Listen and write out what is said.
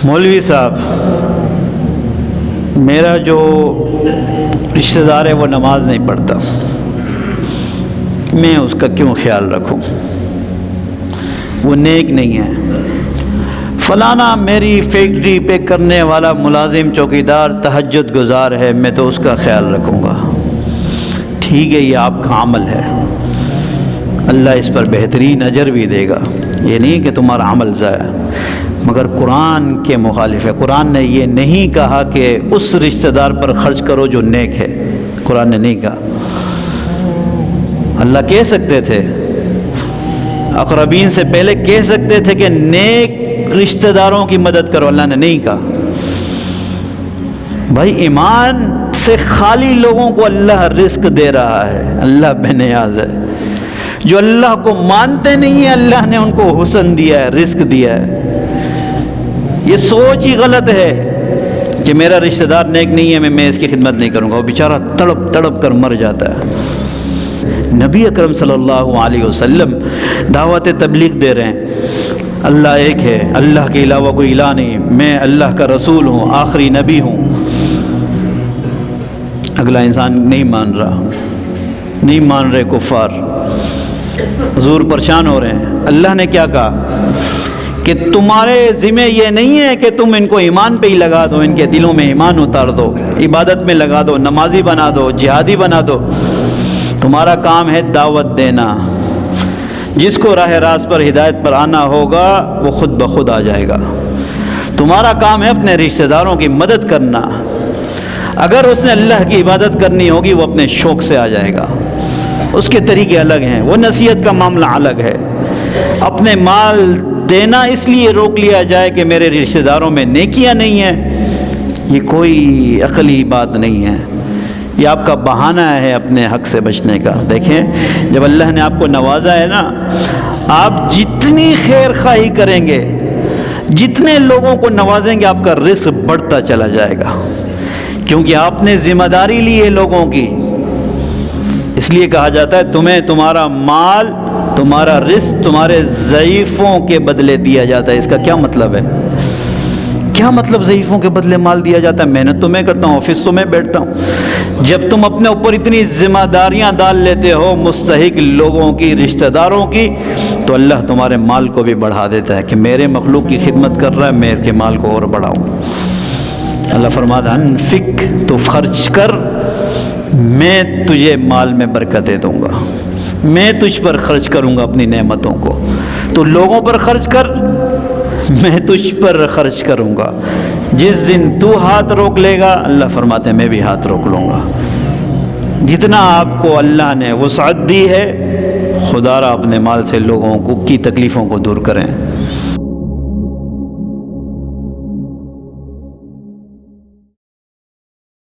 مولوی صاحب، میرا جو رشتہ دار ہے وہ نماز نہیں پڑھتا، میں اس کا کیوں خیال رکھوں؟ وہ نیک نہیں ہے۔ فلانا میری فیکٹری پہ کرنے والا ملازم چوکیدار تہجد گزار ہے، میں تو اس کا خیال رکھوں گا۔ ٹھیک ہے، یہ آپ کا عمل ہے، اللہ اس پر بہترین اجر بھی دے گا، یہ نہیں کہ تمہارا عمل ضائع، مگر قرآن کے مخالف ہے۔ قرآن نے یہ نہیں کہا کہ اس رشتہ دار پر خرچ کرو جو نیک ہے، قرآن نے نہیں کہا۔ اللہ کہہ سکتے تھے، اقربین سے پہلے کہہ سکتے تھے کہ نیک رشتہ داروں کی مدد کرو، اللہ نے نہیں کہا۔ بھائی، ایمان سے خالی لوگوں کو اللہ رزق دے رہا ہے، اللہ بے نیاز ہے۔ جو اللہ کو مانتے نہیں ہیں، اللہ نے ان کو حسن دیا ہے، رزق دیا ہے۔ یہ سوچ ہی غلط ہے کہ میرا رشتہ دار نیک نہیں ہے، میں اس کی خدمت نہیں کروں گا، وہ بیچارہ تڑپ تڑپ کر مر جاتا ہے۔ نبی اکرم صلی اللہ علیہ وسلم دعوت تبلیغ دے رہے ہیں، اللہ ایک ہے، اللہ کے علاوہ کوئی الہ نہیں، میں اللہ کا رسول ہوں، آخری نبی ہوں۔ اگلا انسان نہیں مان رہا، نہیں مان رہے کفار، حضور پریشان ہو رہے ہیں۔ اللہ نے کیا کہا کہ تمہارے ذمہ یہ نہیں ہے کہ تم ان کو ایمان پہ ہی لگا دو، ان کے دلوں میں ایمان اتار دو، عبادت میں لگا دو، نمازی بنا دو، جہادی بنا دو۔ تمہارا کام ہے دعوت دینا، جس کو راہ راست پر ہدایت پر آنا ہوگا وہ خود بخود آ جائے گا۔ تمہارا کام ہے اپنے رشتہ داروں کی مدد کرنا، اگر اس نے اللہ کی عبادت کرنی ہوگی وہ اپنے شوق سے آ جائے گا، اس کے طریقے الگ ہیں، وہ نصیحت کا معاملہ الگ ہے۔ اپنے مال دینا اس لیے روک لیا جائے کہ میرے رشتہ داروں میں نیکیاں نہیں ہیں، یہ کوئی عقلی بات نہیں ہے، یہ آپ کا بہانہ ہے اپنے حق سے بچنے کا۔ دیکھیں، جب اللہ نے آپ کو نوازا ہے نا، آپ جتنی خیر خواہی کریں گے، جتنے لوگوں کو نوازیں گے، آپ کا رزق بڑھتا چلا جائے گا، کیونکہ آپ نے ذمہ داری لی ہے لوگوں کی۔ اس لیے کہا جاتا ہے تمہیں تمہارا مال، تمہارا رزق تمہارے ضعیفوں کے بدلے دیا جاتا ہے۔ اس کا کیا مطلب ہے؟ کیا مطلب ضعیفوں کے بدلے مال دیا جاتا ہے؟ محنت تو میں کرتا ہوں، آفس تو میں بیٹھتا ہوں۔ جب تم اپنے اوپر اتنی ذمہ داریاں ڈال لیتے ہو مستحق لوگوں کی، رشتہ داروں کی، تو اللہ تمہارے مال کو بھی بڑھا دیتا ہے کہ میرے مخلوق کی خدمت کر رہا ہے، میں اس کے مال کو اور بڑھاؤں۔ اللہ فرماتا ہے انفق، تو خرچ کر، میں تجھے مال میں برکتیں دوں گا، میں تجھ پر خرچ کروں گا اپنی نعمتوں کو۔ تو لوگوں پر خرچ کر، میں تجھ پر خرچ کروں گا۔ جس دن تو ہاتھ روک لے گا، اللہ فرماتے ہیں میں بھی ہاتھ روک لوں گا۔ جتنا آپ کو اللہ نے وسعت دی ہے، خدا را اپنے مال سے لوگوں کی تکلیفوں کو دور کریں۔